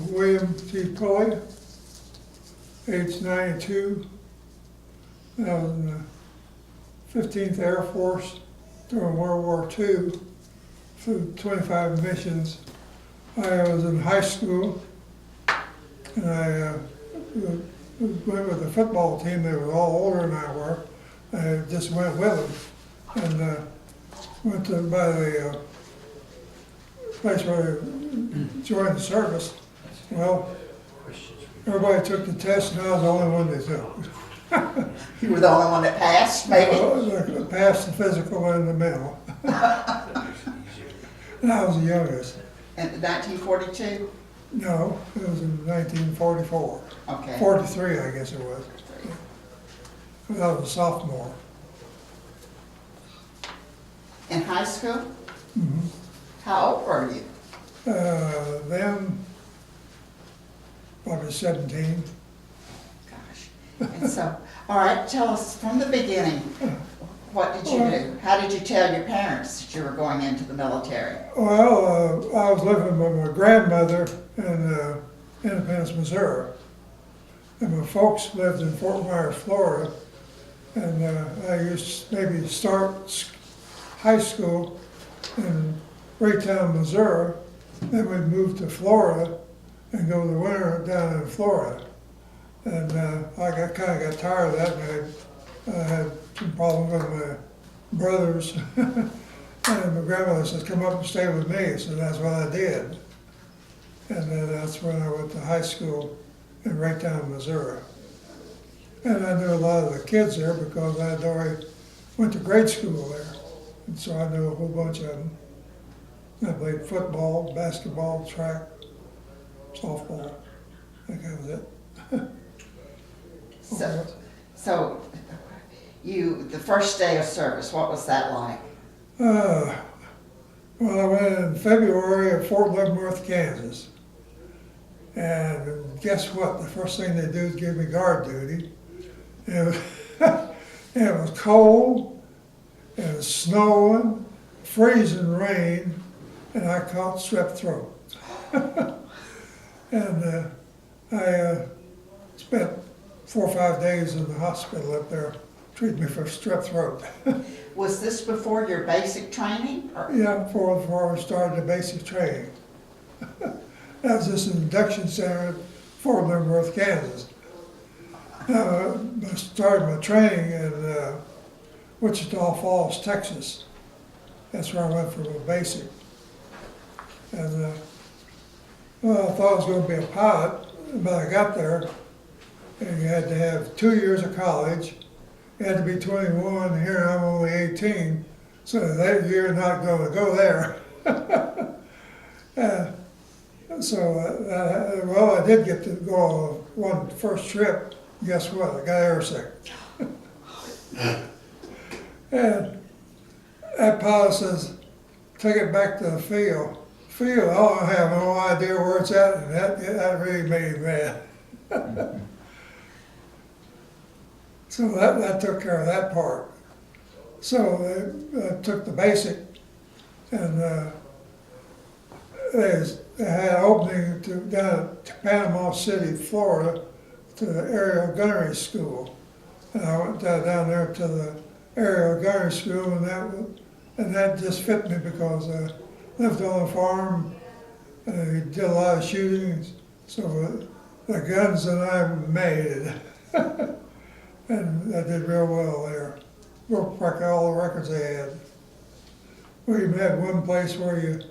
William T. Pulley, age 92. I was in the 15th Air Force during World War II, through 25 missions. I was in high school, and I went with the football team. They were all older than I were. I just went with them, and went to by the place where I joined the service. Well, everybody took the test, and I was the only one that took. You were the only one that passed, maybe? I passed the physical and the mental. And I was the youngest. In 1942? No, it was in 1944. Okay. 43, I guess it was. I was a sophomore. In high school? Mm-hmm. How old were you? Then, probably 17. Gosh. And so, all right, tell us from the beginning, what did you do? How did you tell your parents that you were going into the military? Well, I was living with my grandmother in Independence, Missouri. And my folks lived in Fort Myers, Florida. And I used to maybe start high school in Raytown, Missouri. Then we'd move to Florida and go to the winter down in Florida. And I kind of got tired of that, and I had some problems with my brothers. And my grandmother said, come up and stay with me. So that's what I did. And then that's when I went to high school in Raytown, Missouri. And I knew a lot of the kids there because I had already went to grade school there. And so I knew a whole bunch of them. I played football, basketball, track, softball. I think that was it. So the first day of service, what was that like? Well, I went in February at Fort Leavenworth, Kansas. And guess what? The first thing they do is give me guard duty. And it was cold, it was snowing, freezing rain, and I caught strep throat. And I spent 4 or 5 days in the hospital up there treating me for strep throat. Was this before your basic training? Yeah, before I started the basic training. That was just an induction center at Fort Leavenworth, Kansas. I started my training in Wichita Falls, Texas. That's where I went for my basic. And well, I thought I was going to be a pilot, but I got there, and you had to have 2 years of college. You had to be 21, and here I'm only 18, so that you're not going to go there. Well, I did get to go on one first trip. Guess what? I got airsick. And that pilot says, take it back to the field. Field, I have no idea where it's at, and that really made me mad. So that took care of that part. So I took the basic, and they had an opening down to Panama City, Florida, to the aerial gunnery school. And I went down there to the aerial gunnery school, and that just fit me because I lived on a farm, and we did a lot of shootings, so the guns and I made it. And I did real well there. Broke practically all the records they had. We even had one place where you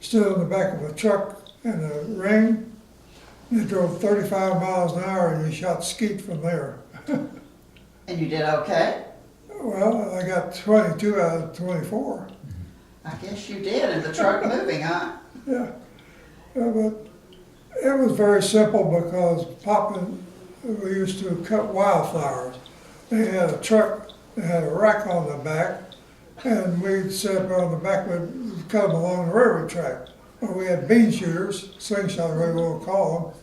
stood on the back of a truck in a ring, and you drove 35 miles an hour, and you shot skeet from there. And you did okay? Well, I got 22 out of 24. I guess you did, and the truck moving, huh? Yeah. But it was very simple because we used to cut wildflowers. They had a truck that had a rack on the back, and we'd sit up on the back, we'd cut them along the railroad track. Well, we had bean shooters, slingshot, whatever you want to call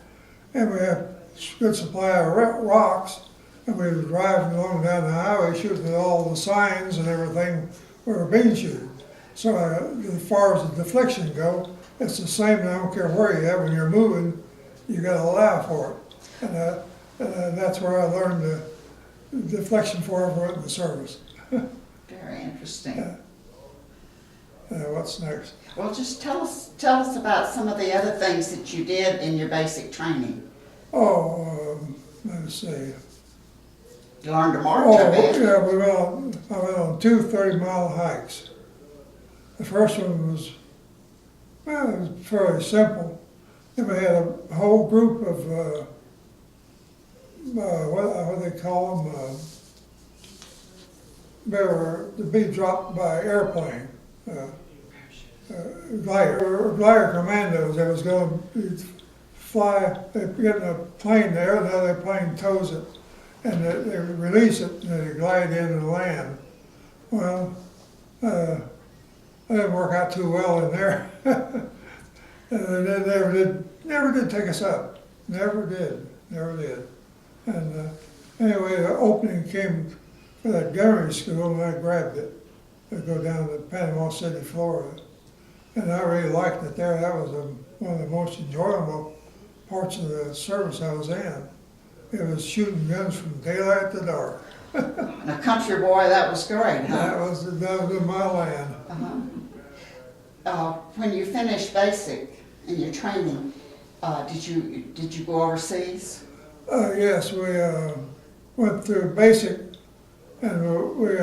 them, and we had a good supply of rocks, and we were driving along down the highway shooting at all the signs and everything. We were bean shooters. So as far as the deflection go, it's the same, I don't care where you are, when you're moving, you gotta allow for it. And that's where I learned the deflection for everyone in the service. Very interesting. Yeah. What's next? Well, just tell us about some of the other things that you did in your basic training. Oh, let's see. You learned to march, I bet. Yeah, I went on 2 30-mile hikes. The first one was, well, it was fairly simple. Then we had a whole group of, what do they call them? They were to be dropped by airplane. Glider commandos that was going to fly, they get in a plane there, and the other plane tows it, and they release it, and they glide in and land. Well, that didn't work out too well in there. And they never did take us up. Never did. And anyway, the opening came for that gunnery school, and I grabbed it to go down to Panama City, Florida. And I really liked it there. That was one of the most enjoyable parts of the service I was in. It was shooting guns from daylight to dark. And a country boy, that was great, huh? That was in my land. When you finished basic in your training, did you go overseas? Yes, we went through basic, and we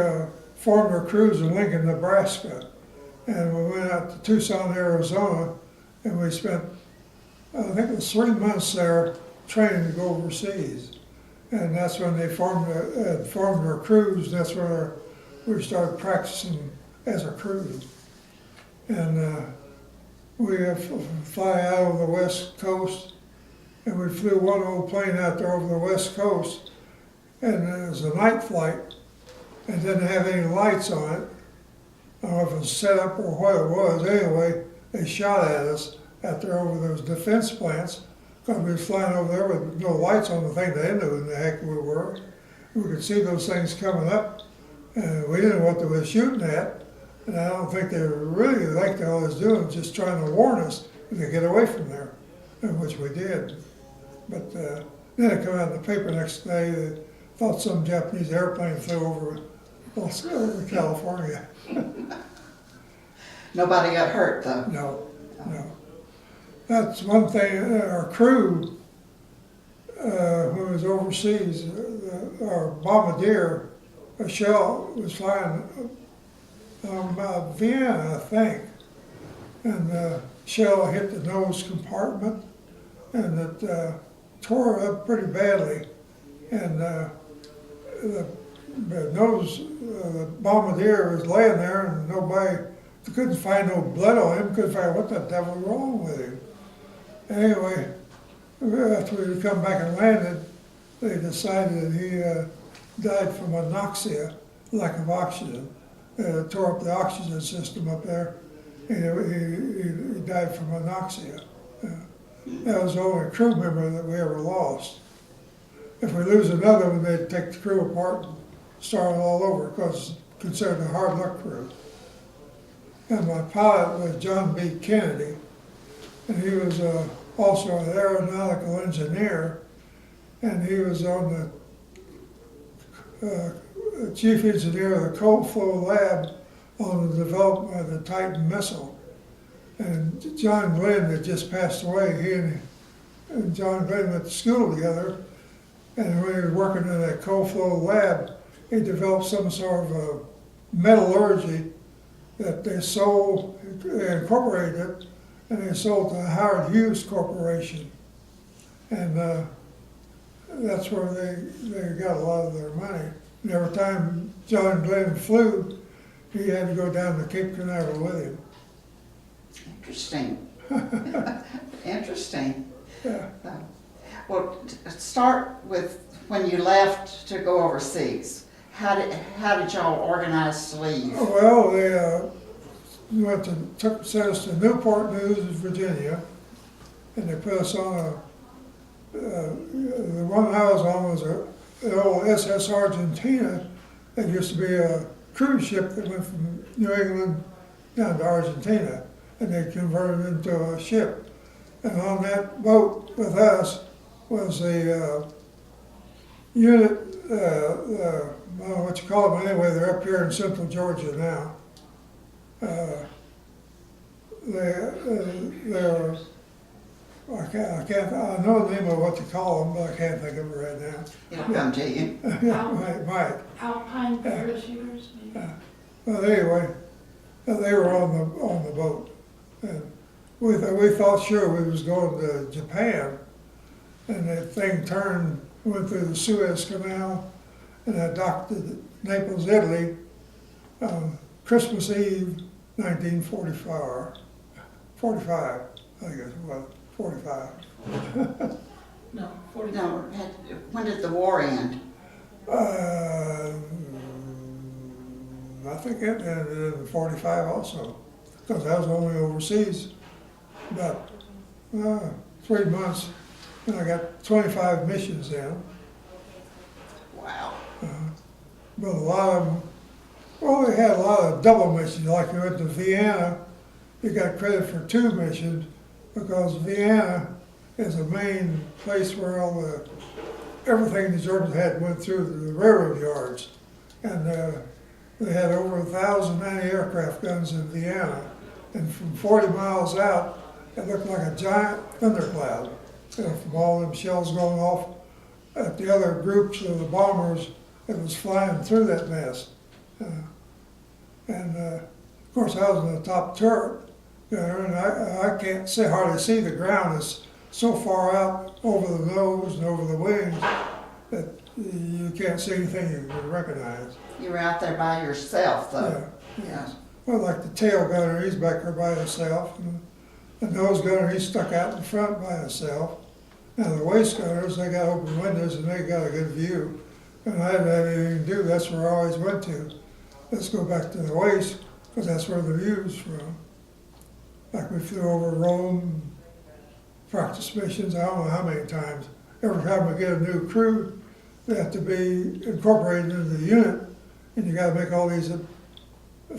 formed a cruise in Lincoln, Nebraska. And we went out to Tucson, Arizona, and we spent, I think it was 3 months there training to go overseas. And that's when they formed our cruise. That's where we started practicing as a crew. And we fly out over the West Coast, and we flew one old plane out there over the West Coast, and it was a night flight, and didn't have any lights on it. I don't know if it was set up or what it was. Anyway, they shot at us out there over those defense plants, because we were flying over there with no lights on the thing. They knew who the heck we were. We could see those things coming up, and we didn't know what they were shooting at. And I don't think they really liked all they was doing, just trying to warn us to get away from there, which we did. But then it came out in the paper next day that thought some Japanese airplane flew over California. Nobody got hurt, though. No. That's one thing. Our crew, when we was overseas, our bombardier, a shell was flying about Vienna, I think, and the shell hit the nose compartment, and it tore up pretty badly. And the bombardier was laying there, and nobody couldn't find no blood on him. Couldn't find what the devil was wrong with him. Anyway, after we come back and landed, they decided that he died from anoxia, lack of oxygen. Tore up the oxygen system up there, and he died from anoxia. That was the only crew member that we ever lost. If we lose another one, they'd take the crew apart and start it all over, because it's considered a hard luck crew. And my pilot was John B. Kennedy, and he was also an aeronautical engineer, and he was on the chief engineer of the cold flow lab on the development of the Titan missile. And John Glenn had just passed away. He and John Glenn went to school together, and when he was working in that cold flow lab, he developed some sort of a metallurgy that they sold, they incorporated it, and they sold to Howard Hughes Corporation. And that's where they got a lot of their money. And every time John Glenn flew, he had to go down to Cape Canaveral with him. Interesting. Interesting. Yeah. Well, start with when you left to go overseas. How did y'all organize to leave? Well, they sent us to Newport News, Virginia, and they put us on the one I was on was the old SS Argentina. That used to be a cruise ship that went from New England down to Argentina. and they converted it into a ship. And on that boat with us was a unit, I don't know what you call them anyway, they're up here in central Georgia now. They're, I know the name of what to call them, but I can't think of it right now. It'll come to you. Yeah, might. Alpine parachuters, maybe? But anyway, they were on the boat. And we thought sure we was going to Japan, and that thing turned, went through the Suez Canal, and I docked at Naples, Italy, Christmas Eve, 1945, 45, I think it was, 45. No, 44. No, when did the war end? I think it ended in 45 also, because I was only overseas about 3 months, and I got 25 missions in. Wow. But a lot of them, well, they had a lot of double missions. Like we went to Vienna, you got credit for 2 missions because Vienna is the main place where everything the Germans had went through the railroad yards. And they had over 1,000 anti-aircraft guns in Vienna. And from 40 miles out, it looked like a giant thundercloud, from all them shells going off at the other groups of the bombers that was flying through that mess. Of course, I was in the top turret there, and I can't hardly see the ground. It's so far out over the nose and over the wings that you can't see anything you can recognize. You were out there by yourself, though. Yeah. Well, like the tail gunner, he's back there by himself, and the nose gunner, he's stuck out in front by himself. Now the waist gunners, they got open windows and they got a good view. And I didn't have anything to do, that's where I always went to. Let's go back to the waist, because that's where the view's from. Like we flew over Rome, practice missions, I don't know how many times. Every time we get a new crew, they have to be incorporated into the unit, and you gotta make all these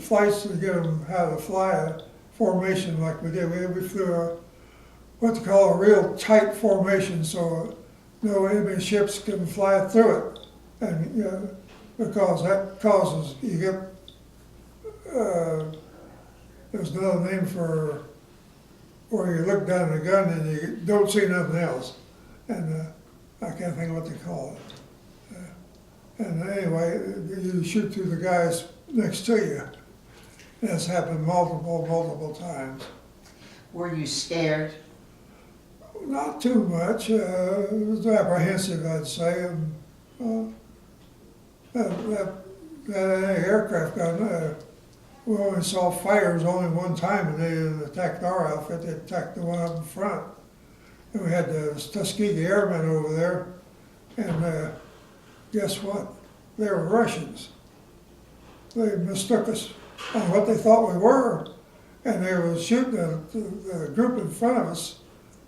flights to get them how to fly a formation like we did. We flew what they call a real tight formation, so no enemy ships can fly through it. And because that causes, you get, there's another name for where you look down the gun and you don't see nothing else. And I can't think of what they call it. And anyway, you shoot through the guys next to you. That's happened multiple times. Were you scared? Not too much. It was apprehensive, I'd say. That aircraft gun, we only saw fighters only one time, and they didn't attack our outfit. They attacked the one up in front. And we had the Tuskegee Airmen over there, and guess what? They were Russians. They mistook us on what they thought we were, and they were shooting at the group in front of us.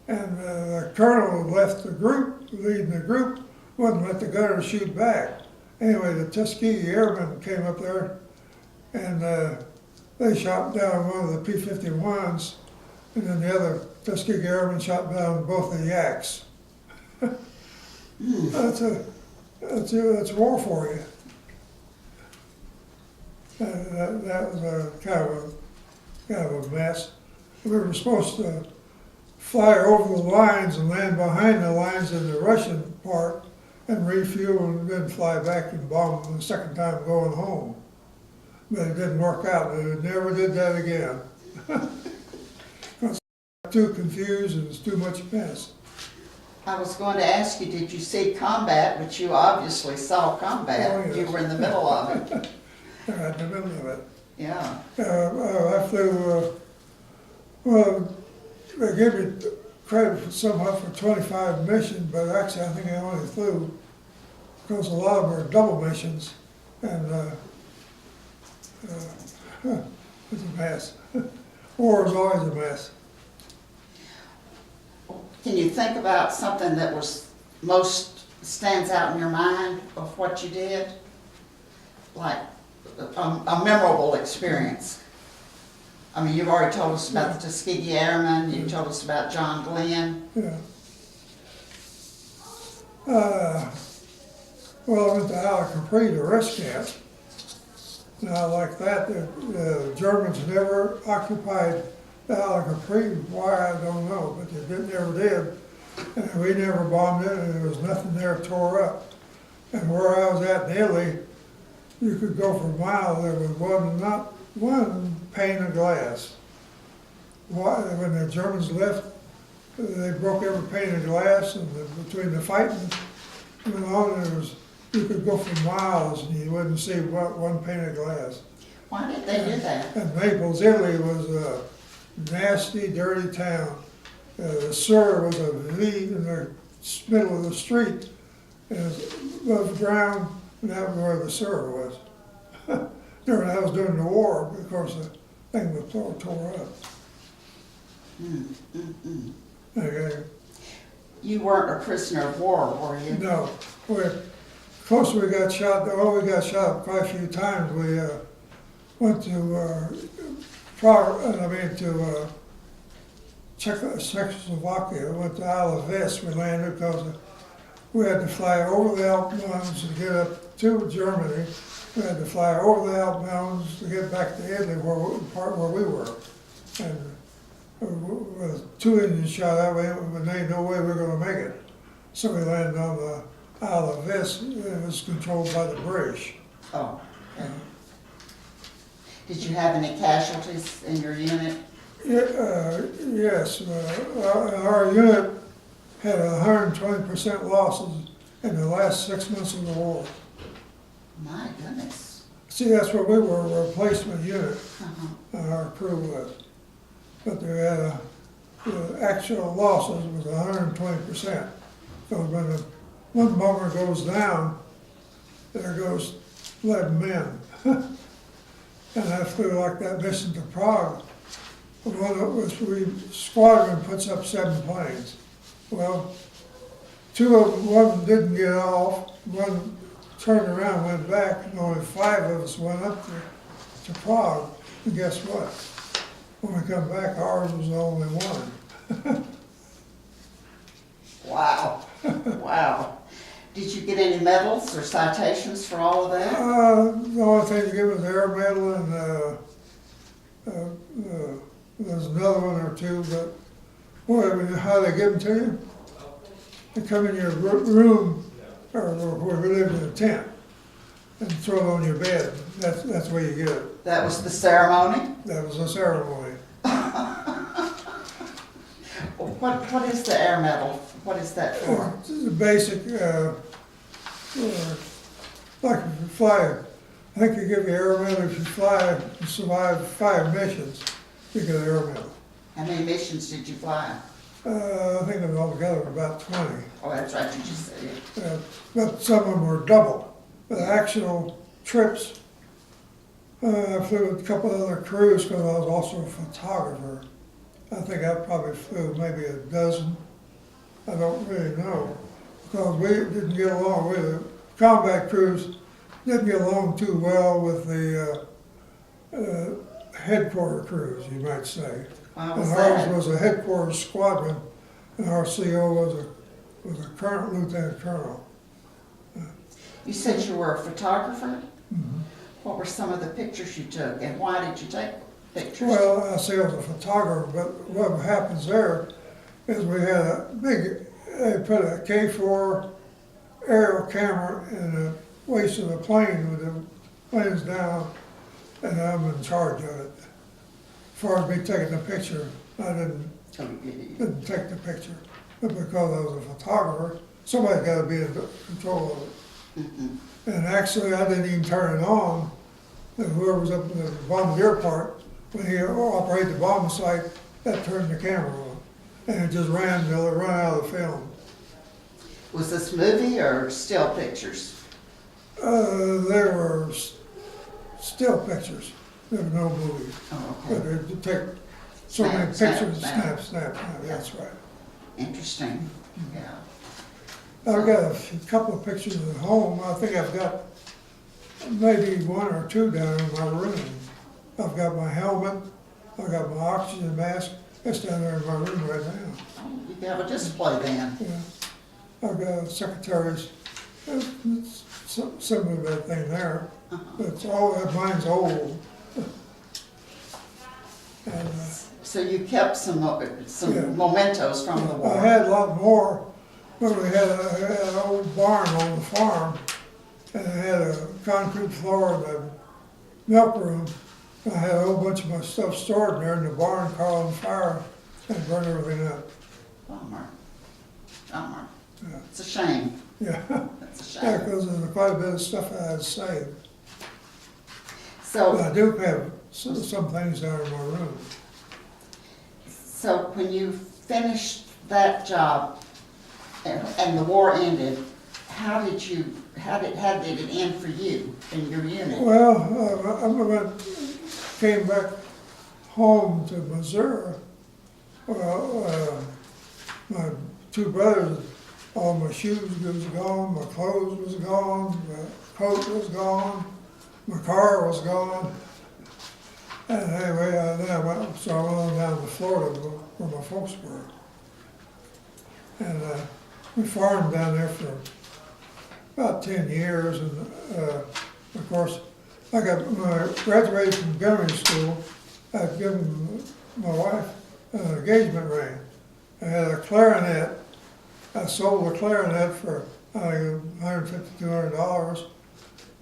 And the colonel who left the group, leading the group, wouldn't let the gunners shoot back. Anyway, the Tuskegee Airmen came up there, and they shot down one of the P-51s, and then the other Tuskegee Airmen shot down both the Yaks. That's war for you. That was a kind of a mess. We were supposed to fly over the lines and land behind the lines in the Russian part and refuel and then fly back and bomb them the second time going home. But it didn't work out. They never did that again. Because too confused and it's too much mess. I was going to ask you, did you see combat? But you obviously saw combat. Oh, yes. You were in the middle of it. Right in the middle of it. Yeah. I flew, well, they gave me credit somewhat for 25 missions, but actually I think I only flew because a lot of them are double missions, and it's a mess. War is always a mess. Can you think about something that was most stands out in your mind of what you did? Like a memorable experience? I mean, you've already told us about the Tuskegee Airmen, you told us about John Glenn. Yeah. Well, I went to Al Capri to rest camp. Now, like that, the Germans never occupied the Al Capri. Why, I don't know, but they never did. And we never bombed it, and there was nothing there tore up. And where I was at daily, you could go for miles, there was not one pane of glass. Why, when the Germans left, they broke every pane of glass, and between the fighting going on, you could go for miles and you wouldn't see one pane of glass. Why did they do that? And Naples, Italy was a nasty, dirty town. The Sur was a V in the middle of the street, and it was above ground, and that was where the Sur was. That was during the war, but of course the thing was tore up. Okay. You weren't a prisoner of war, were you? No, close we got shot, we got shot quite a few times. We went to Czechoslovakia, went to Isle of Vis. We landed because we had to fly over the Alp Mountains to get up to Germany. We had to fly over the Alp Mountains to get back to Italy, where we were. And with 2 engines shot out, there ain't no way we were going to make it. So we landed on the Isle of Vis. It was controlled by the British. Oh, okay. Did you have any casualties in your unit? Yes. Our unit had 120% losses in the last 6 months of the war. My goodness. See, that's what we were, a replacement unit, our crew was. But the actual losses was 120%. So when one bomber goes down, there goes 11 men. And I flew like that mission to Prague. Squadron puts up 7 planes. Well, 2 of them, one didn't get off, one turned around, went back, and only 5 of us went up to Prague. And guess what? When we come back, ours was the only one. Wow. Wow. Did you get any medals or citations for all of that? The only thing to give was the Air Medal, and there's another one or 2, but boy, how they give them to you? They come in your room, or where we lived in a tent, and throw it on your bed. That's where you get it. That was the ceremony? That was a ceremony. What is the Air Medal? What is that for? It's a basic, like if you fly, I think you give you Air Medal if you fly and survive 5 missions, you get an Air Medal. How many missions did you fly? I think it was altogether about 20. Oh, that's right, you just said it. But some of them were double. The actual trips, I flew with a couple of other crews because I was also a photographer. I think I probably flew maybe a dozen. I don't really know, because we didn't get along with the combat crews, didn't get along too well with the headquarter crews, you might say. Why And was ours that? was a headquarters squadron, and our CO was a current lieutenant colonel. You said you were a photographer? What were some of the pictures you took, and why did you take pictures? Well, I say I was a photographer, but what happens there is we had a big, they put a K4 aerial camera in the waist of the plane with the planes down, and I'm in charge of it. As far as me taking the picture, I didn't take the picture. But because I was a photographer, somebody's got to be in control of it. And actually, I didn't even turn it on. Whoever was up in the bombardier part, when he operated the bomb site, that turned the camera on. And it just ran until it ran out of the film. Was this movie or still pictures? There were still pictures. There were no movies. Oh, But okay. it take so many Snap, pictures, snap. snap, that's right. Interesting, yeah. I've got a couple of pictures at home. I think I've got maybe 1 or 2 down in my room. I've got my helmet, I got my oxygen mask, it's down there in my room right now. Oh, you have a display then. Yeah. I've got secretaries, some of that thing there, but it's all, mine's old. And, So you kept some Yeah. mementos from the I war. had a lot more, but we had an old barn on the farm, and it had a concrete floor in the milk room. I had a whole bunch of my stuff stored in there, and the barn caught on fire and burned everything up. Bummer. Bummer. Yeah. It's a shame. Yeah, It's a yeah, shame. because there's quite a bit of stuff I had saved. But So, I do have some things down in my room. so when you finished that job and the war ended, how did it end for you in your unit? Well, came back home to Missouri. Well, my two brothers, all my shoes was gone, my clothes was gone, my coat was gone, my car was gone. And anyway, then I went on down to Florida where my folks were. And we farmed down there for about 10 years, and of course, when I graduated from gunnery school, I'd given my wife an engagement ring. I had a clarinet. I sold the clarinet for $150, $200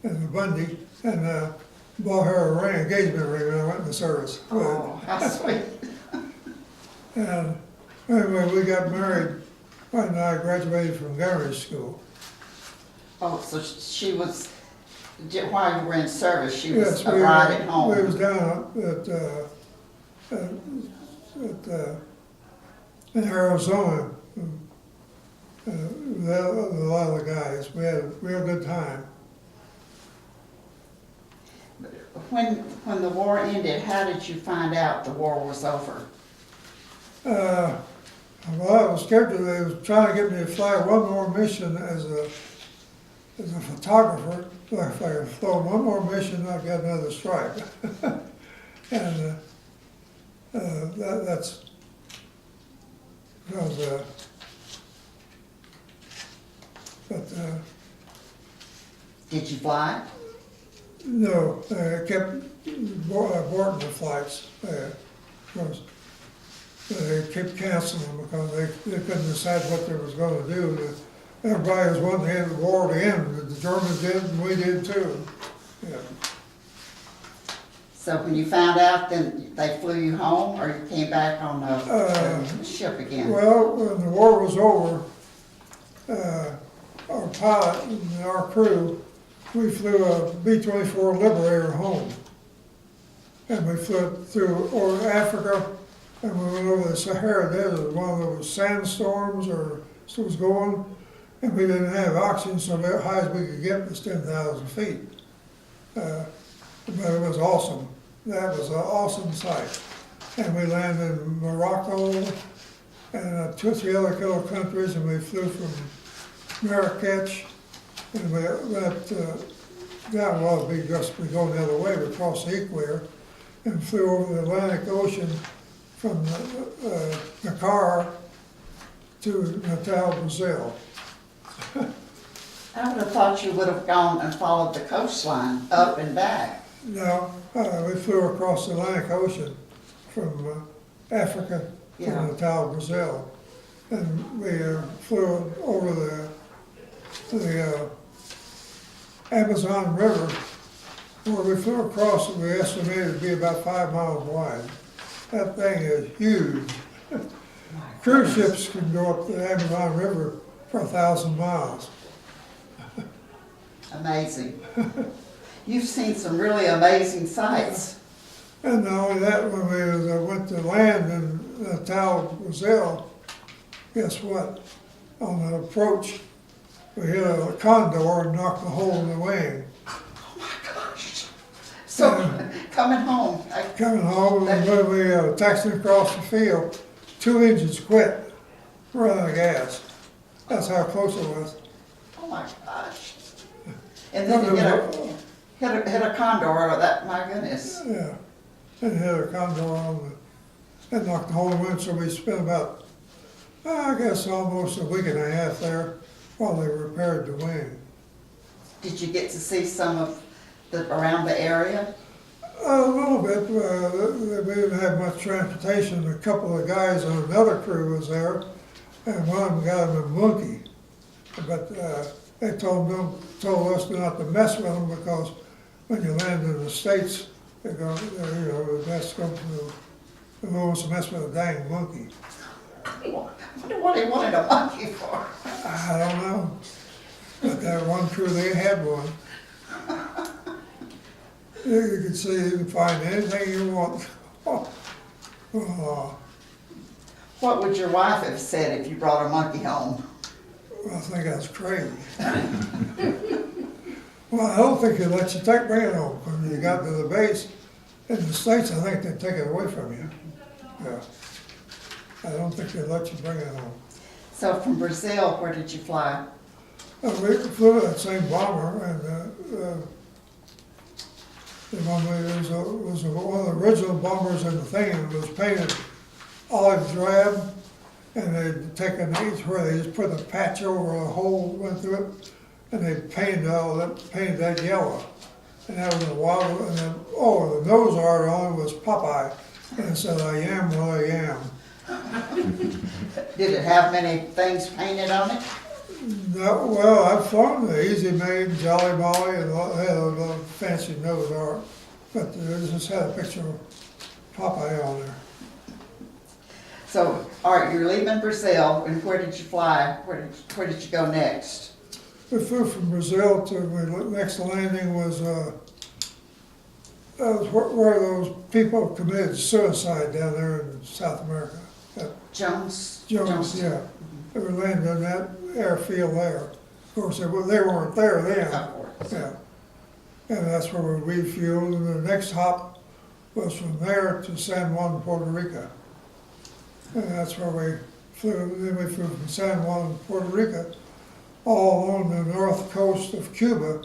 in the Bundy, and bought her a engagement ring when I went into service. Oh, how sweet. And anyway, we got married when I graduated from gunnery school. Oh, so she was, while you were in service, she was Yes, a bride at home. we was down in Arizona, with a lot of the guys. We had a real good time. When the war ended, how did you find out the war was over? Well, I was scared that they was trying to get me to fly one more mission as a photographer. If I had flown one more mission, I'd get another stripe. And that's because, Did you fly? no, I kept aborting the flights, because they kept canceling because they couldn't decide what they was gonna do. Everybody was wanting the war to end, the Germans did, and we did too. Yeah. So when you found out, then they flew you home, or you came back on a ship again? Well, when the war was over, our pilot and our crew, we flew a B-24 Liberator home. And we flew through over Africa, and we went over the Sahara Desert. One of those sandstorms was going, and we didn't have oxygen, so the highest we could get was 10,000 feet. But it was awesome. That was an awesome sight. And we landed in Morocco and 2 or 3 other countries, and we flew from Marrakech, and we went down, well, we going the other way, we crossed the equator and flew over the Atlantic Ocean from Dakar to Natal, Brazil. I would have thought you would have gone and followed the coastline up and back. No, we flew across the Atlantic Ocean from Africa to Yeah. Natal, Brazil. And we flew over the Amazon River, where we flew across it, we estimated to be about 5 miles wide. That thing is huge. Cruise ships can go up the Amazon River for 1,000 miles. Amazing. You've seen some really amazing sights. And not only that, when we went to land in Natal, Brazil, guess what? On the approach, we hit a condor and knocked a hole in the wing. Oh my gosh. So, coming home, Coming home, and when we taxied across the field, 2 engines quit, running out of gas. That's how close it was. oh my gosh. And then you hit a condor, that, my goodness. Yeah. and hit a condor on the, and knocked the hole in the wind, so we spent about, I guess, almost a week and a half there while they repaired the wing. Did you get to see some of around the area? A little bit. We didn't have much transportation. A couple of guys on another crew was there, and one of them got him a monkey. But they told us not to mess with them because when you land in the States, they're going, the best come to who wants to mess with a dang monkey. I wonder what he wanted a monkey for. I don't know. But that one crew, they had one. You can see, you can find anything you want. What would your wife have said if you brought a monkey home? I think that's crazy. Well, I don't think they'd let you bring it home. When you got to the base in the States, I think they'd take it away from you. Yeah. I don't think they'd let you bring it home. So from Brazil, where did you fly? We flew that same bomber, and the one was one of the original bombers in the thing, and it was painted olive drab, and they'd taken each where they just put a patch over a hole, went through it, and they painted that yellow. And that was a wild, and then, the nose art on it was Popeye, and it said, "I am what I am." Did it have many things painted on it? No, well, I've flown the Easy Maid, Jolly Molly, and they had a little fancy nose art, but it just had a picture of Popeye on there. So, all right, you're leaving Brazil, and where did you fly? Where did you go next? We flew from Brazil to, the next landing was where those people committed suicide down there in South America. Jones, yeah. They were landing on that airfield there. Of course, they weren't there then. Of course. Yeah. And that's where we refueled, and the next hop was from there to San Juan, Puerto Rico. And that's where we flew. Then we flew from San Juan, Puerto Rico, all along the north coast of Cuba.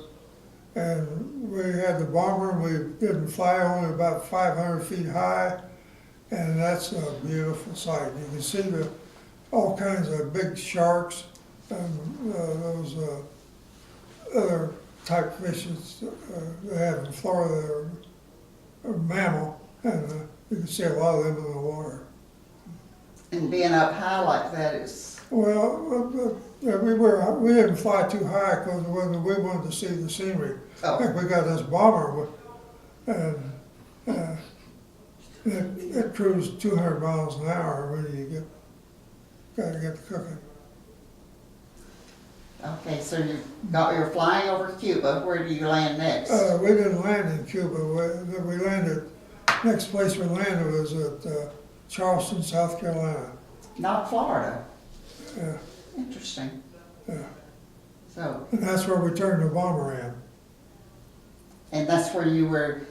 And we had the bomber, and we didn't fly only about 500 feet high. And that's a beautiful sight. You can see all kinds of big sharks and those other type fishes they have in Florida. They're a mammal, and you can see a lot of them in the water. And being up high like that is... Well, we didn't fly too high because we wanted to see the scenery. Oh. I think we got this bomber, and it cruised 200 miles an hour when you got to get to cooking. Okay, so you're flying over Cuba. Where do you land next? We didn't land in Cuba. We landed, next place we landed was at Charleston, South Carolina. Not Florida. Yeah. Interesting. Yeah. So. And that's where we turned the bomber in. And that's where you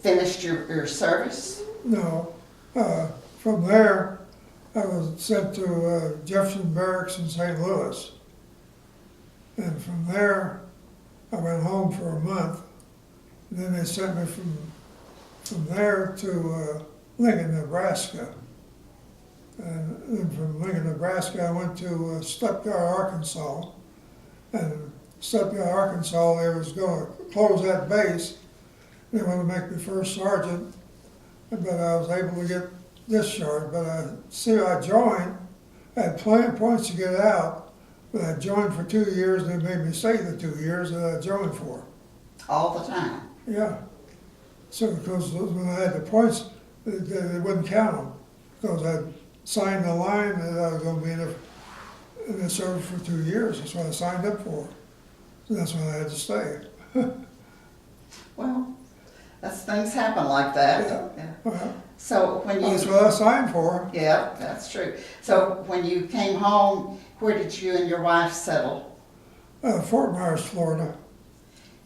finished your service? No. From there, I was sent to Jefferson Barracks in St. Louis. And from there, I went home for a month. And then they sent me from there to Lincoln, Nebraska. And then from Lincoln, Nebraska, I went to Stuttgart, Arkansas. And Stuttgart, Arkansas, they was going to close that base. They wanted to make me first sergeant, but I was able to get discharged. But I joined. I had plenty of points to get out, but I joined for 2 years, and they made me stay the 2 years that I joined for. All the time? Yeah. So because when I had the points, they wouldn't count them, because I signed the line that I was going to be in the service for 2 years. That's what I signed up for. So that's why I had to stay. Well, things happen like that. Yeah. Well, So when you... that's what I signed for. Yeah, that's true. So when you came home, where did you and your wife settle? Fort Myers, Florida.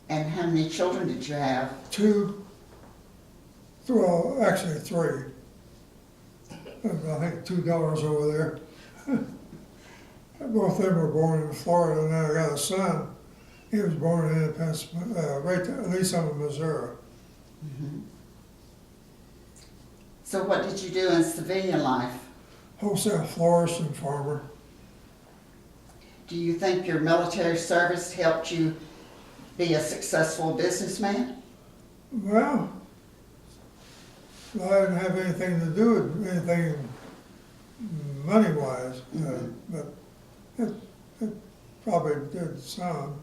And how many children did you have? 2, well, actually 3. I think $2 over there. Both of them were born in Florida, and then I got a son. He was born in Independence, right at least on Missouri. Mm-hmm. So what did you do in civilian life? Wholesale florist and farmer. Do you think your military service helped you be a successful businessman? Well, I didn't have anything to do with anything money-wise, but it probably did some.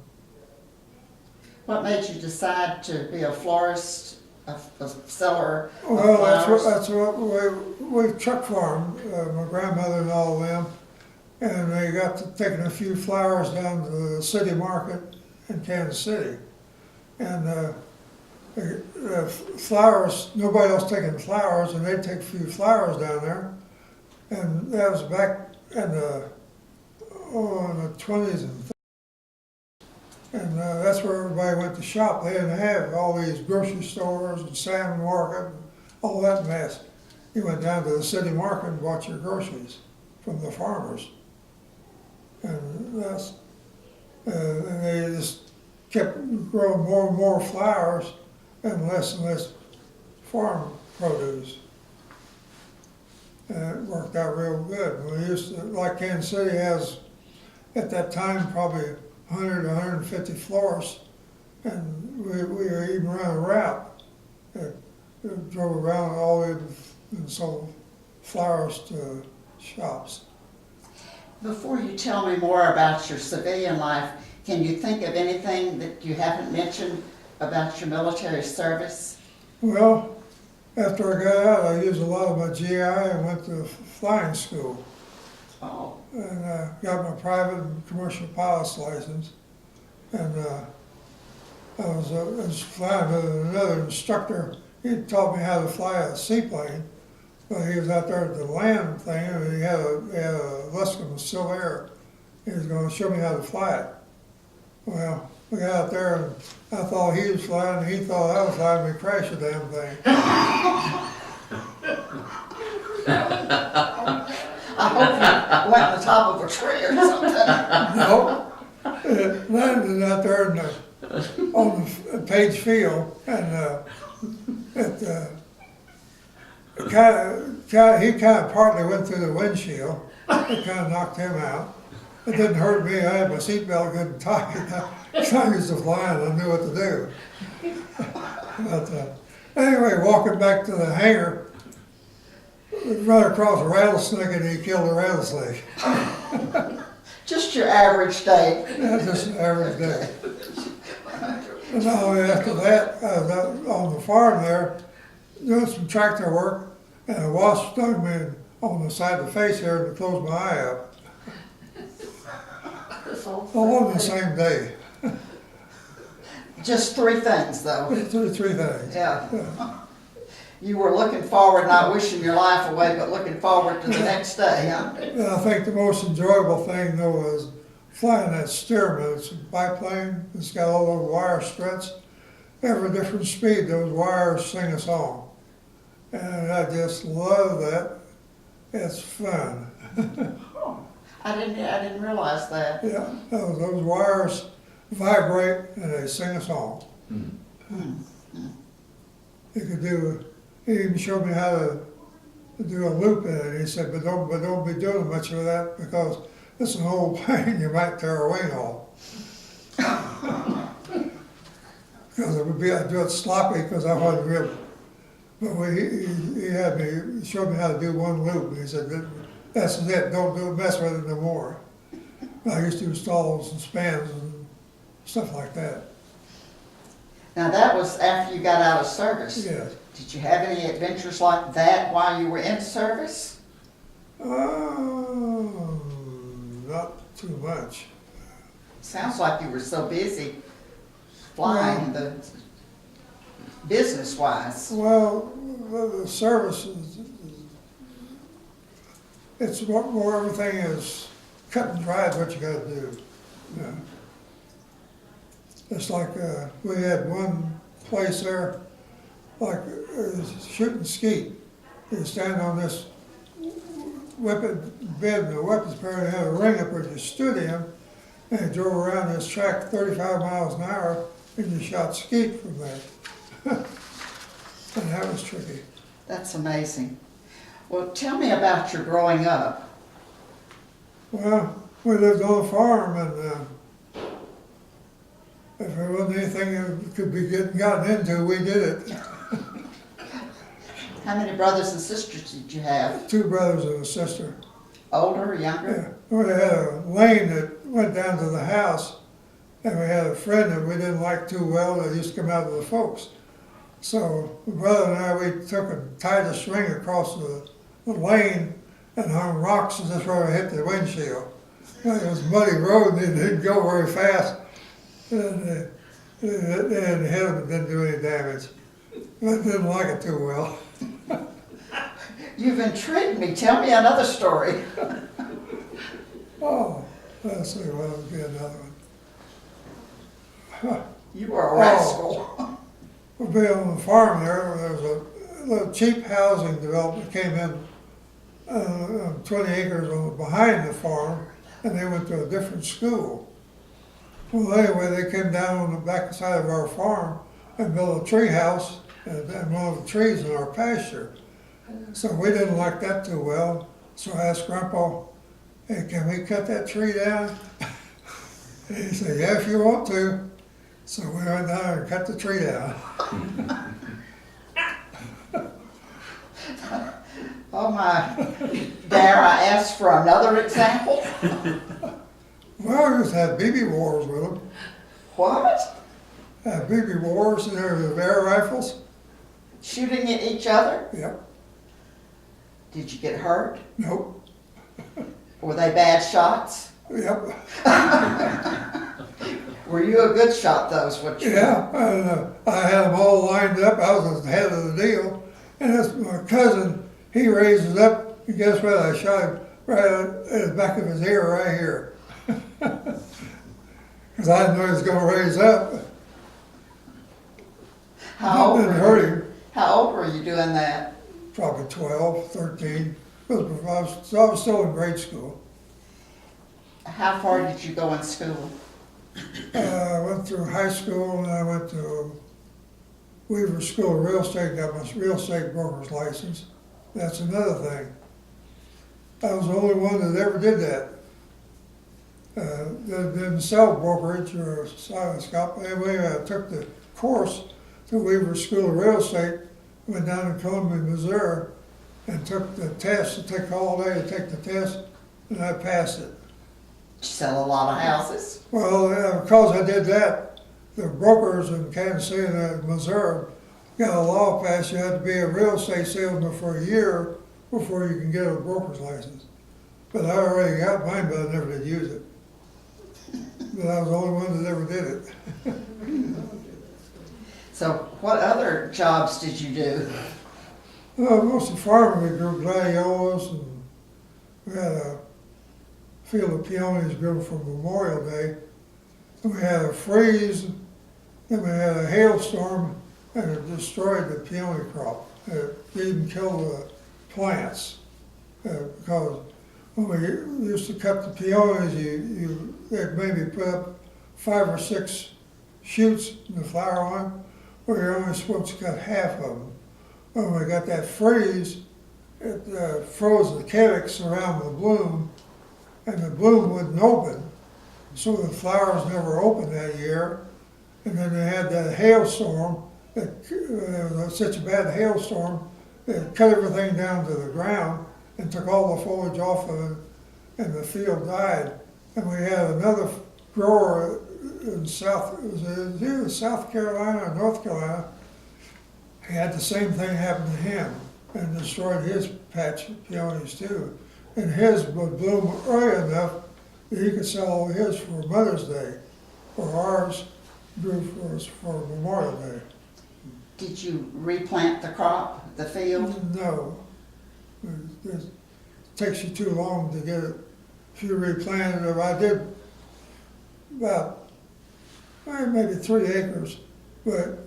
What made you decide to be a florist, a seller of Well, flowers? that's what we truck farmed, my grandmother and all of them, and they got to taking a few flowers down to the city market in Kansas City. And flowers, nobody else taking flowers, and they'd take a few flowers down there. And that was back in the 20s and 30s. And that's where everybody went to shop. They didn't have all these grocery stores and salmon market and all that mess. You went down to the city market and bought your groceries from the farmers. And that's, and they just kept growing more and more flowers and less farm produce. And it worked out real good. We used to, like Kansas City has, at that time, probably 100 to 150 florists, and we were even around a route that drove around all in and sold flowers to shops. Before you tell me more about your civilian life, can you think of anything that you haven't mentioned about your military service? Well, after I got out, I used a lot of my GI and went to flying school. Oh, And got my private and commercial pilot's license. And I was flying with another instructor. He taught me how to fly a seaplane, but he was out there at the land thing, and he had a Luscombe Silvair. He was going to show me how to fly it. Well, we got out there, and I thought he was flying, and he thought I was flying, and we crashed the damn thing. I hope you went on the top of a tree or something. Nope. It landed out there on the Page Field, and he kind of partly went through the windshield. It kind of knocked him out. It didn't hurt me. I had my seatbelt good and tight. As long as I was flying, I knew what to do. But anyway, walking back to the hangar, we run across a rattlesnake, and he killed a rattlesnake. Just your average day. Yeah, just an average day. And after that, I was out on the farm there doing some tractor work, and a wasp stung me on the side of the face here and closed my eye up. All on the same day. Just three things, though. Three things. Yeah. You were looking forward, not wishing your life away, but looking forward to the next day, huh? And I think the most enjoyable thing, though, was flying that Stearman. It's a biplane. It's got all those wire struts. Every different speed, those wires sing a song. And I just love that. It's fun. I didn't realize that. Yeah, those wires vibrate and they sing a song. He even showed me how to do a loop in it. He said, but don't be doing much of that because it's an old plane, you might tear a wing off. Because I'd do it sloppy because I wasn't real. But he showed me how to do one loop, and he said, that's it, don't mess with it no more. I used to do stalls and spans and stuff like that. Now, that was after you got out of service. Yes. Did you have any adventures like that while you were in service? Not too much. Sounds like you were so busy flying, business-wise. Well, the service it's more everything is cut and dried what you gotta do. You know? It's like, we had one place there, like shooting skeet. You stand on this weapon bed in the weapons parade, had a ring up where you stood in, and you drove around this track 35 miles an hour, and you shot skeet from there. And that was tricky. That's amazing. Well, tell me about your growing up. Well, we lived on a farm, and if there wasn't anything that could be gotten into, we did it. How many brothers and sisters did you have? 2 brothers and a sister. Older or younger? Yeah. We had a lane that went down to the house, and we had a friend that we didn't like too well that used to come out with the folks. So my brother and I, we took and tied a string across the lane and hung rocks, and that's where we hit the windshield. It was a muddy road, and it didn't go very fast. And it hit him and didn't do any damage. I didn't like it too well. You've intrigued me. Tell me another story. Oh, let's see, what would be another one? You were a rascal. We'll be on the farm there was a little cheap housing development came in 20 acres behind the farm, and they went to a different school. Well, anyway, they came down on the back side of our farm and built a tree house and one of the trees in our pasture. So we didn't like that too well. So I asked Grandpa, hey, can we cut that tree down? And he said, yeah, if you want to. So we went down and cut the tree down. Oh my. Dare I ask for another example? Well, we just had BB wars with them. What? BB wars, and there were air rifles. Shooting at each other? Yep. Did you get hurt? Nope. Were they bad shots? Yep. Were you a good shot, though, is what you Yeah, and I had them all lined up. I was the head of the deal. And that's my cousin, he raises up, and guess what? I shot him right at the back of his ear right here. Because I didn't know he was going to raise up. How old Didn't were hurt you? him. How old were you doing that? Probably 12, 13. I was still in grade school. How far did you go in school? I went through high school, and I went to Weaver School of Real Estate, got my real estate broker's license. That's another thing. I was the only one that ever did that. That didn't sell brokerage or stop. Anyway, I took the course to Weaver School of Real Estate, went down to Columbia, Missouri, and took the test. It took all day to take the test, and I passed it. Did you sell a lot of houses? Well, because I did that, the brokers in Kansas City and Missouri got a law passed. You had to be a real estate salesman for a year before you can get a broker's license. But I already got mine, but I never did use it. But I was the only one that ever did it. So what other jobs did you do? Well, mostly farming. We grew gladiolas, and we had a field of peonies grew for Memorial Day. And we had a freeze, then we had a hailstorm, and it destroyed the peony crop. It didn't kill the plants, because when we used to cut the peonies, they'd maybe put up 5 or 6 shoots in the flower on, where you're only supposed to cut half of them. When we got that freeze, it froze the calyx around the bloom, and the bloom wouldn't open, so the flowers never opened that year. And then they had that hailstorm, there was such a bad hailstorm, it cut everything down to the ground and took all the foliage off of it, and the field died. And we had another grower in South Carolina or North Carolina. He had the same thing happen to him and destroyed his patch of peonies too. And his would bloom early enough that he could sell his for Mother's Day, or ours grew for us for Memorial Day. Did you replant the crop, the field? No, it takes you too long to get it. If you replanted it, I did about maybe 3 acres, but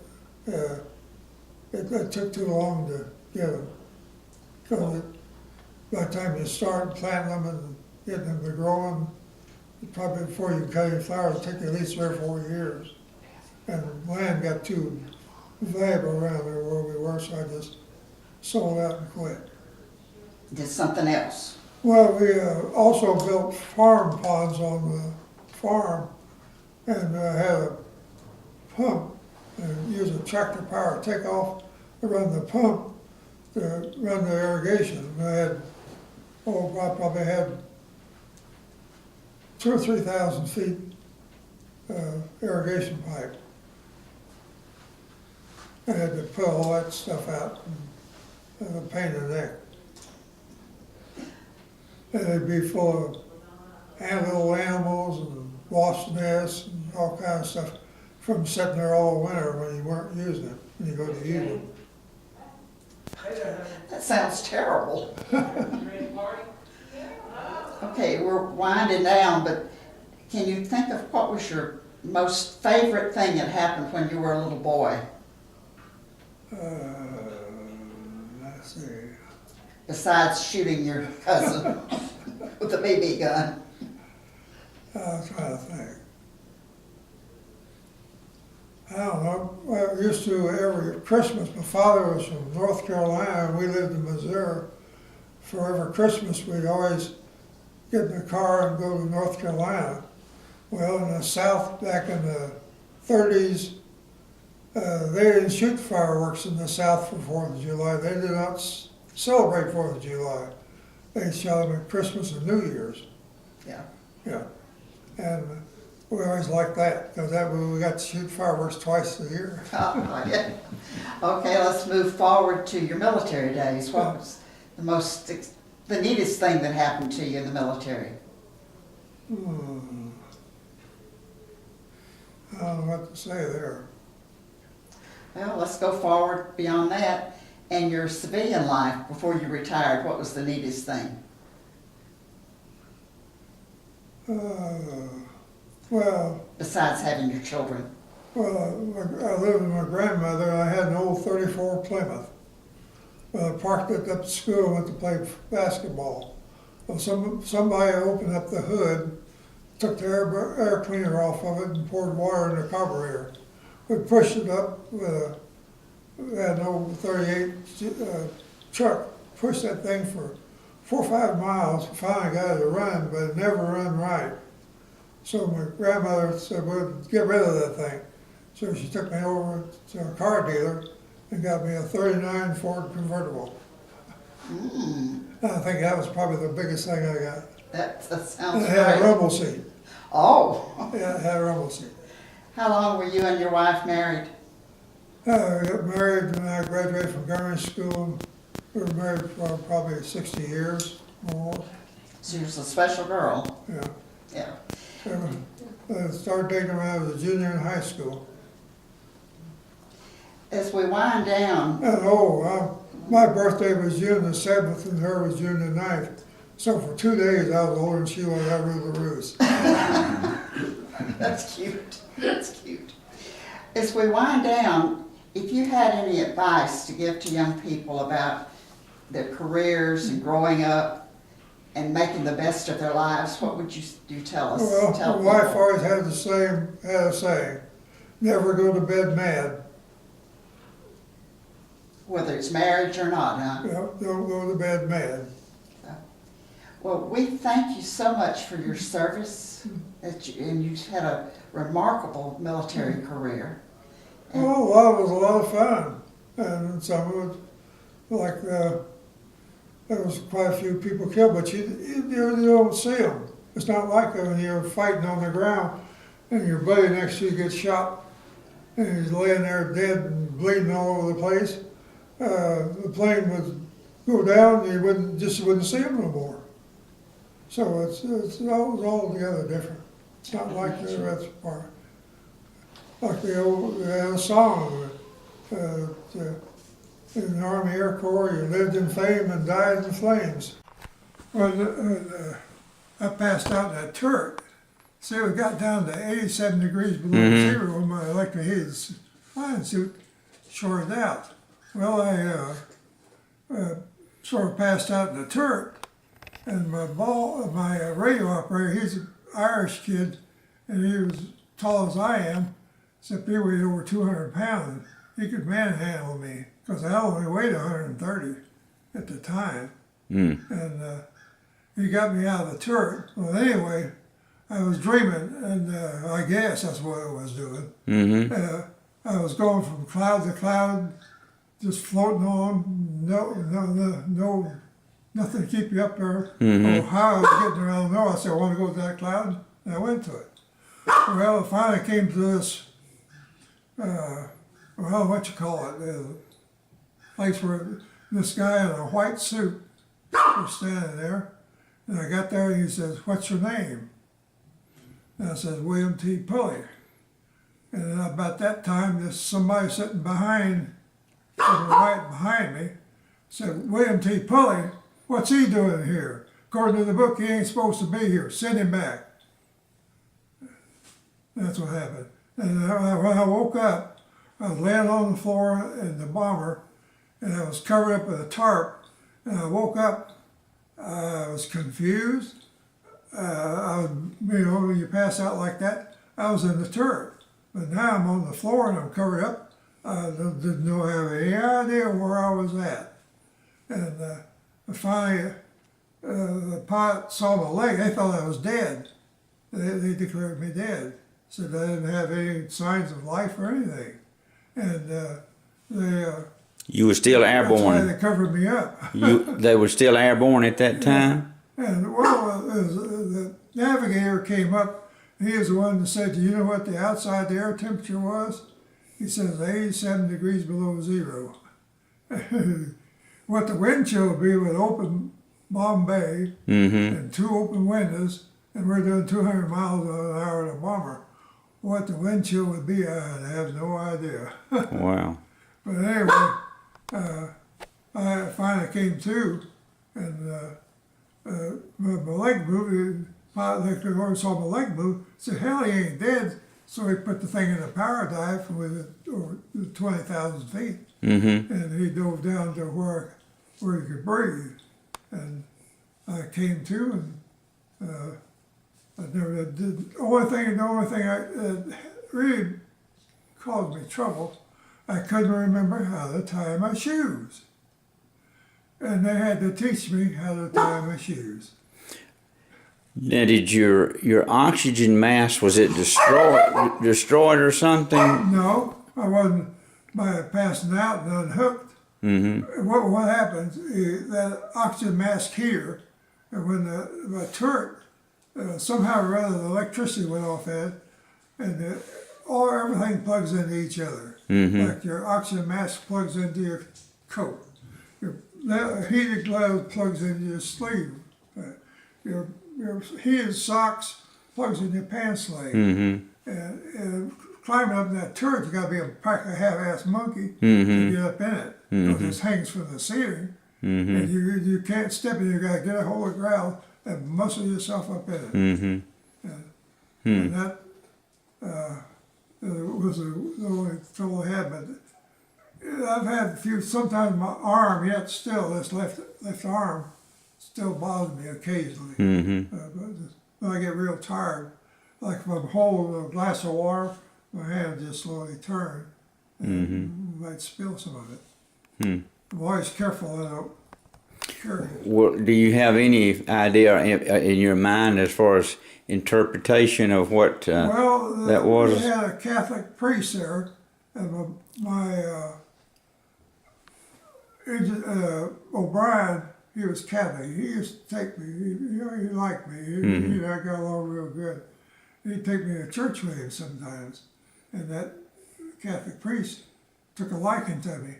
it took too long to get them. Because by the time you start planting them and getting them to growing, probably before you cut any flowers, it'll take you at least 3 or 4 years. And the land got too valuable around there where we were, so I just sold out and quit. Did something else? Well, we also built farm ponds on the farm and had a pump and used a tractor power takeoff to run the pump to run the irrigation. I had, I probably had 2,000 or 3,000 feet irrigation pipe. I had to put all that stuff out and a pain in the neck. And it'd be full of little animals and wasp nests and all kinds of stuff from sitting there all winter when you weren't using it, when you go to use it. That sounds terrible. Okay, we're winding down, but can you think of what was your most favorite thing that happened when you were a little boy? Let's see. Besides shooting your cousin with a BB gun. I'm trying to think. I don't know. Well, we used to every Christmas. My father was from North Carolina and we lived in Missouri. For every Christmas, we'd always get in the car and go to North Carolina. Well, in the South, back in the 30s, they didn't shoot fireworks in the South for 4th of July. They did not celebrate 4th of July. They shot them at Christmas and New Year's. Yeah. Yeah. And we always liked that, because that way we got to shoot fireworks twice a year. Oh, yeah. Okay, let's move forward to your military days. What was the neatest thing that happened to you in the military? I don't know what to say there. Well, let's go forward beyond that. And your civilian life before you retired, what was the neatest thing? Well, Besides having your children. well, I lived with my grandmother. I had an old 34 Plymouth. Well, I parked it up at school and went to play basketball. Well, somebody opened up the hood, took the air cleaner off of it and poured water in the carburetor. We pushed it up with we had an old 38 truck, pushed that thing for 4 or 5 miles, finally got it to run, but it never run right. So my grandmother said, well, get rid of that thing. So she took me over to a car dealer and got me a 39 Ford convertible. I think that was probably the biggest thing I got. That And sounds it had a great. rumble seat. Oh, Yeah, it had a rumble seat. how long were you and your wife married? We got married when I graduated from government school. We were married for probably 60 years more. She was a special girl. Yeah. Yeah. So, started dating when I was a junior in high school. As we wind down, And my birthday was June the 7th and her was June the 9th. So for 2 days I was older than she was. I ruled the roost. that's cute. That's cute. As we wind down, if you had any advice to give to young people about their careers and growing up and making the best of their lives, what would you tell us? Well, Tell my wife people? always had a saying, never go to bed mad. Whether it's marriage or not, huh? You know, don't go to bed mad. Well, we thank you so much for your service, and you had a remarkable military career. And Well, a lot of it was a lot of fun. And some of it, like, there was quite a few people killed, but you don't see them. It's not like when you're fighting on the ground and your buddy next to you gets shot and he's laying there dead and bleeding all over the place. The plane would go down and you wouldn't see him no more. So it was altogether different. It's not like the rest part. Like the old song, in the Army Air Corps, you lived in fame and died in flames. Well, I passed out in that turret. See, we got down to 87 degrees below zero when my electric heated flying suit shorted out. Well, I sort of passed out in the turret, and my radio operator, he's an Irish kid, and he was as tall as I am, except he weighed over 200 pounds. he could manhandle me because I only weighed 130 at the time. Mm. And he got me out of the turret. Well, anyway, I was dreaming, and I guess that's what I was doing. Mm-hmm. I was going from cloud to cloud, just floating on. No, nothing to keep you up there. Mm-hmm. Oh, how I was getting around there. I said, I want to go to that cloud, and I went to it. Well, I finally came to this, what you call it, place where this guy in a white suit was standing there. And I got there and he says, what's your name? And I said, William T. Pulley. And then about that time, there's somebody sitting behind, right behind me, said, William T. Pulley, what's he doing here? According to the book, he ain't supposed to be here. Send him back. That's what happened. And when I woke up, I was laying on the floor in the bomber, and I was covered up with a tarp. And I woke up, I was confused. When you pass out like that, I was in the turret. But now I'm on the floor and I'm covered up. I didn't have any idea where I was at. And finally, the pilot saw my leg. They thought I was dead. They declared me dead. Said I didn't have any signs of life or anything. And You were still that's why airborne. they covered me up. They were still airborne at that time? And well, the navigator came up. He was the one that said, do you know what the outside air temperature was? He says 87 degrees below zero. What the wind chill would be with open bomb bay Mm-hmm. and 2 open windows, and we're doing 200 miles an hour in a bomber. What the wind chill would be, I have no idea. Wow. But anyway, I finally came to, and my leg moved. The pilot saw my leg move. Said, "Hell, he ain't dead." So he put the thing in a power dive with over 20,000 feet, Mm-hmm. and he dove down to where he could breathe. And I came to, and I never did. The only thing really caused me trouble, I couldn't remember how to tie my shoes. And they had to teach me how to tie my shoes. Now, did your oxygen mask, was it destroyed or something? No, I wasn't by passing out and unhooked. Mm-hmm. What happens is that oxygen mask here, and when the turret, somehow or other the electricity went off it, and everything plugs into each other. Mm-hmm. Like your oxygen mask plugs into your coat. Your heated glove plugs into your sleeve. Your heated socks plugs in your pants leg. Mm-hmm. And climbing up in that turret, you got to be a half-ass monkey Mm-hmm. to get up in it. Because it hangs from the ceiling. Mm-hmm. And you can't step in it. You got to get a hold of the ground and muscle yourself up in it. Mm-hmm. And that was the only trouble I had. But I've had a few. Sometimes my arm, yet still, this left arm, still bothers me occasionally. Mm-hmm. But when I get real tired, like if I'm holding a glass of water, my hand just slowly turn, and might spill some of it. I'm always careful I don't carry it. Well, do you have any idea in your mind as far as interpretation of what Well, that was? we had a Catholic priest there, and my O'Brien, he was Catholic. He used to take me. He liked me. He I got along real good. He'd take me to church with him sometimes, and that Catholic priest took a liking to me,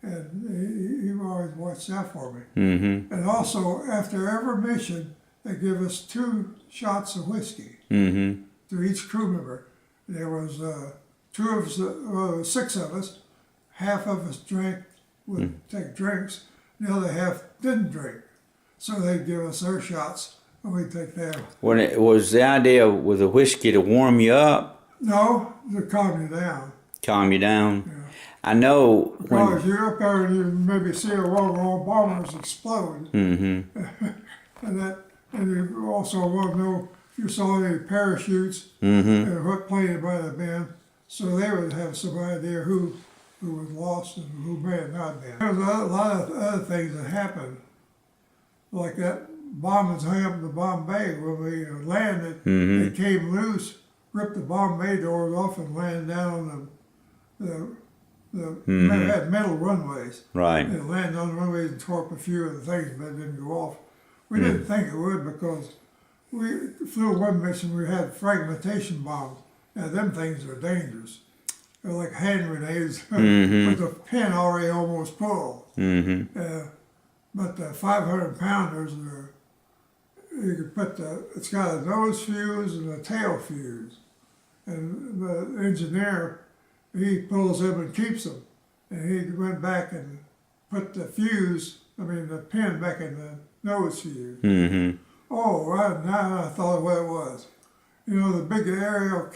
and he always watched out for me. Mm-hmm. And also, after every mission, they give us 2 shots of whiskey Mm-hmm. to each crew member. There was 6 of us. Half of us would take drinks. The other half didn't drink. So they'd give us their shots, and we'd take them. When it was the idea with the whiskey to warm you up, No, to calm you down. calm you down. Yeah. I know Because when. you're up there and you maybe see a lot of old bombers explode. Mm-hmm. And you also want to know if you saw any parachutes Mm-hmm. and what plane it might have been. So they would have some idea who who was lost and who may have not been. There was a lot of other things that happened, like that bomb was hung up in the bomb bay. When we landed, it came loose, ripped the bomb bay doors off and landed down on they had metal runways. Right. It landed on the runways and tore up a few of the things, but it didn't go off. We didn't think it would because we flew one mission, we had fragmentation bombs. Now, them things are dangerous. They're like hand grenades with the pin already almost pulled. But the 500 pounders are, you can put it's got a nose fuse and a tail fuse. And the engineer, he pulls them and keeps them. And he went back and put the pin back in the nose fuse. Oh, now I thought of what it was. You know, the big aerial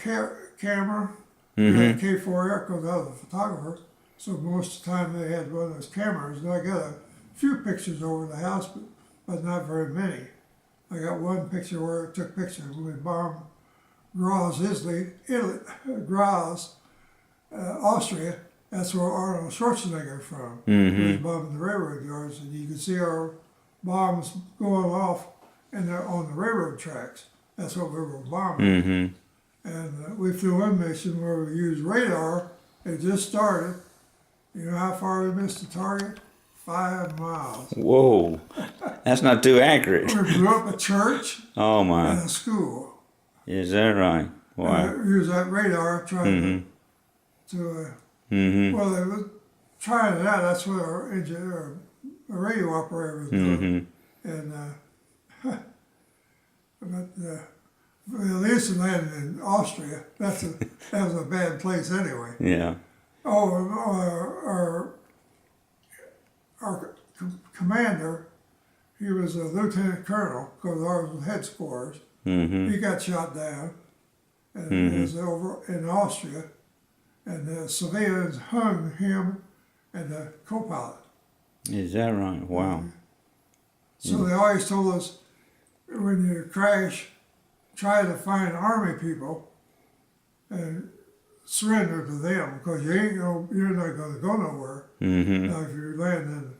camera, the K4 because I was a photographer, so most of the time they had one of those cameras, and I got a few pictures over the house, but not very many. I got one picture where I took pictures when we bombed Graz, Austria. That's where Arnold Schwarzenegger from. He was bombing the railroad yards, and you could see our bombs going off on the railroad tracks. That's what we were bombing. And we flew one mission where we used radar. It just started. You know how far we missed the target? 5 miles. Whoa, that's not too accurate. We blew up a church Oh and my, a school. is that right? Wow. And we used that radar trying to well, they were trying it out. That's what our engineer, our radio operator was doing. And we at least landed in Austria. That was a bad place anyway. Yeah. Oh, our commander, he was a lieutenant colonel because ours was headquarters. He got shot down, and it was over in Austria, and the civilians hung him and the co-pilot. Is that right? Wow. So they always told us, when you crash, try to find army people and surrender to them because you're not going to go nowhere. Now, if you land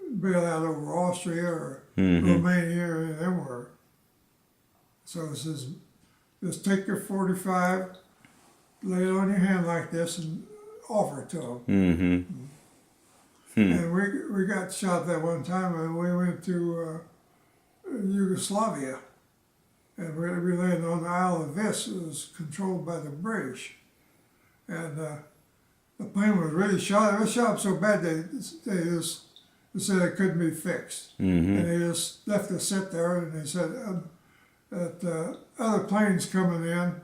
and bail out over Austria or Romania or anywhere. So it says, just take your 45, lay it on your hand like this, and offer it to them. And we got shot that one time, and we went to Yugoslavia. And we landed on the Isle of Vis. It was controlled by the British. And the plane was really shot. It was shot so bad they just said it couldn't be fixed. And they just left us sit there, and they said that other planes coming in,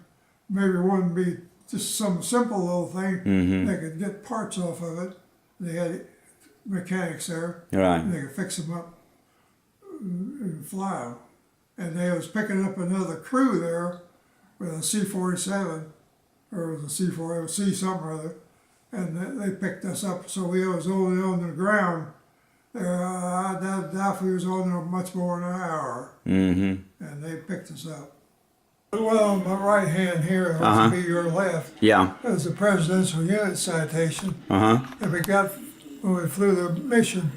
maybe it wouldn't be just some simple little thing. They could get parts off of it. They had mechanics there. Right. And they could fix them up and fly them. And they was picking up another crew there with a C-47, or it was a C-4, it was C something or other, and they picked us up, so we was only on the ground there. I doubt we was on there much more than an hour, and they picked us up. Well, on my right hand here, it must be your left, Yeah. is the Presidential Unit Citation, and we got, when we flew the mission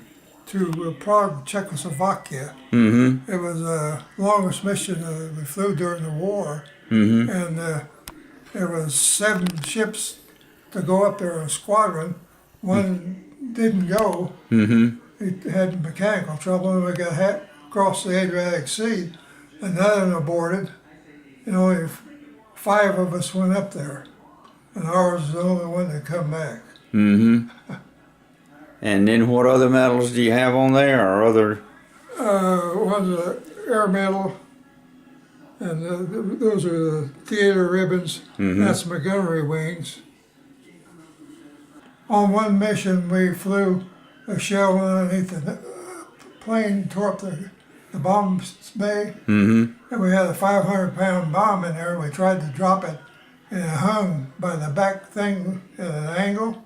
to Prague, Czechoslovakia. It was the longest mission we flew during the war, and there was 7 ships to go up there, a squadron. One didn't go. It had mechanical trouble, and we got across the Adriatic Sea. Another one aborted, and only 5 of us went up there, and ours was the only one that come back. And then what other medals do you have on there, or other? One's an air medal, and those are the theater ribbons. That's my gunnery wings. On one mission, we flew a shell underneath the plane, tore up the bomb bay, and we had a 500-pound bomb in there. We tried to drop it, and it hung by the back thing at an angle.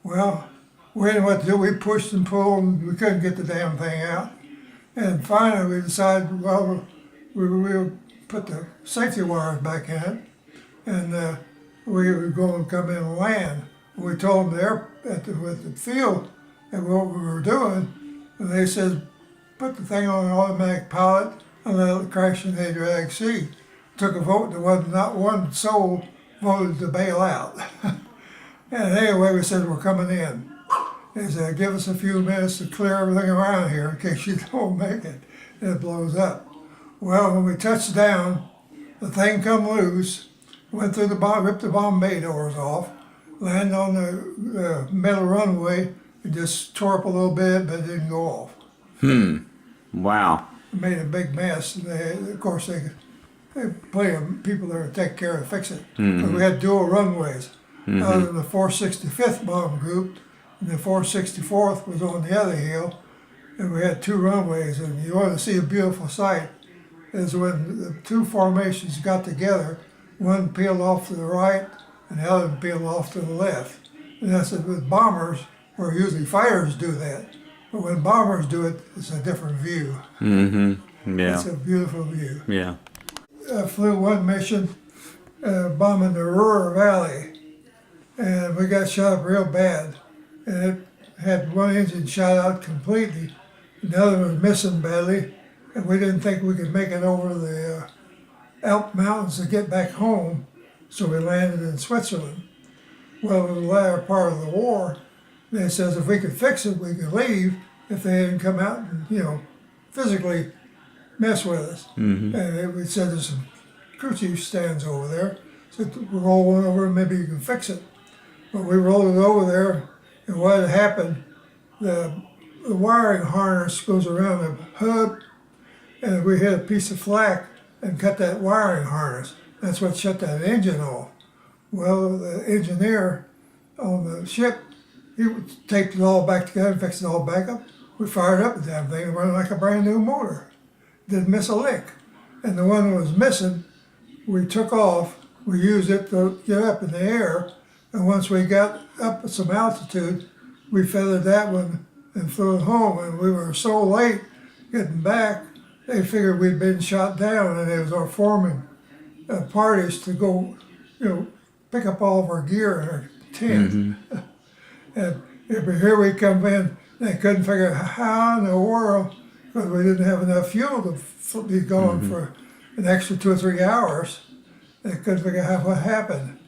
Well, we didn't know what to do. We pushed and pulled, and we couldn't get the damn thing out. And finally, we decided, well, we'll put the safety wires back in it, and we were going to come in and land. We told them there with the field and what we were doing, and they said, put the thing on an automatic pilot and let it crash in the drag sea. Took a vote, there was not one soul voted to bail out. And anyway, we said, we're coming in. They said, give us a few minutes to clear everything around here in case you don't make it, and it blows up. Well, when we touched down, the thing come loose, went through the bottom, ripped the bomb bay doors off, landed on the metal runway, and just tore up a little bit, but it didn't go off. Wow. It made a big mess. And of course, they plenty of people there to take care and fix it. But we had dual runways. Other than the 465th bomb group, and the 464th was on the other hill, and we had two runways. And you want to see a beautiful sight is when the two formations got together, one peeled off to the right and the other peeled off to the left. And that's it with bombers, where usually fighters do that. But when bombers do it, it's a different view. Yeah. It's a beautiful view. Yeah. I flew one mission bombing the Aurora Valley, and we got shot up real bad. And it had one engine shot out completely, and the other was missing badly, and we didn't think we could make it over the Alp Mountains to get back home, so we landed in Switzerland. Well, in the latter part of the war, they says if we could fix it, we could leave if they didn't come out and, physically mess with us. And we said there's some crew chief stands over there. So we roll one over and maybe you can fix it. But we rolled it over there, and what had happened, the wiring harness goes around the hub, and we hit a piece of flak and cut that wiring harness. That's what shut that engine off. Well, the engineer on the ship, he taped it all back together and fixed it all back up. We fired up the damn thing and running like a brand new motor. Didn't miss a lick. And the one that was missing, we took off. We used it to get up in the air. And once we got up at some altitude, we feathered that one and flew it home. And we were so late getting back, they figured we'd been shot down, and they was forming parties to go, pick up all of our gear in our tent. And here we come in, they couldn't figure out how in the world, because we didn't have enough fuel to be going for an extra 2 or 3 hours. They couldn't figure out what happened.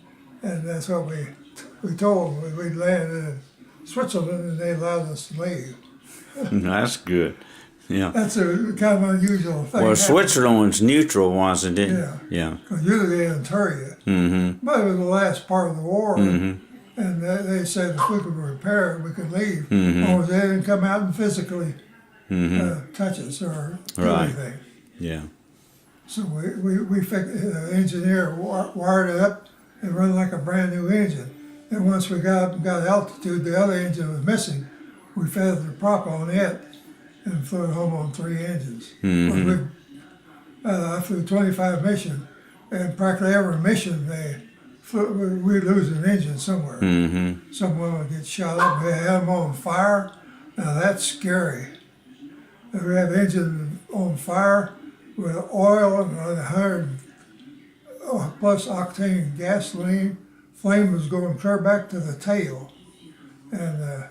And that's what we told them. We landed in Switzerland, and they allowed us to leave. That's good. Yeah. That's a kind of unusual thing. Well, Switzerland was neutral, wasn't it? Yeah. Yeah. Because usually they inter you. But it was the last part of the war, and they said if we could repair it, we could leave. Or they didn't come out and physically touch us or do anything. Yeah. So we fixed, the engineer wired it up and run like a brand new engine. And once we got altitude, the other engine was missing. We feathered the prop on it and flew it home on 3 engines. I flew 25 missions, and practically every mission we'd lose an engine somewhere. Someone would get shot up, they had them on fire. Now that's scary. We have engine on fire with oil and 100 plus octane gasoline. Flame was going clear back to the tail. And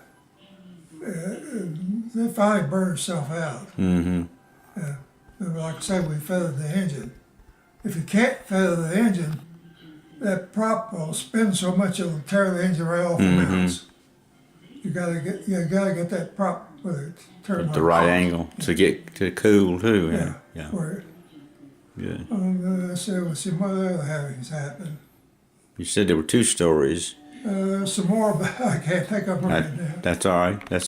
it finally burned itself out. Like I said, we feathered the engine. If you can't feather the engine, that prop will spin so much it'll tear the engine right off the mounts. You gotta get that prop with it turned At the right angle to cool too. Yeah. Good. Let's see what other happenings happened. You said there were 2 stories. There's some more, but I can't think of them right now. That's all right. That's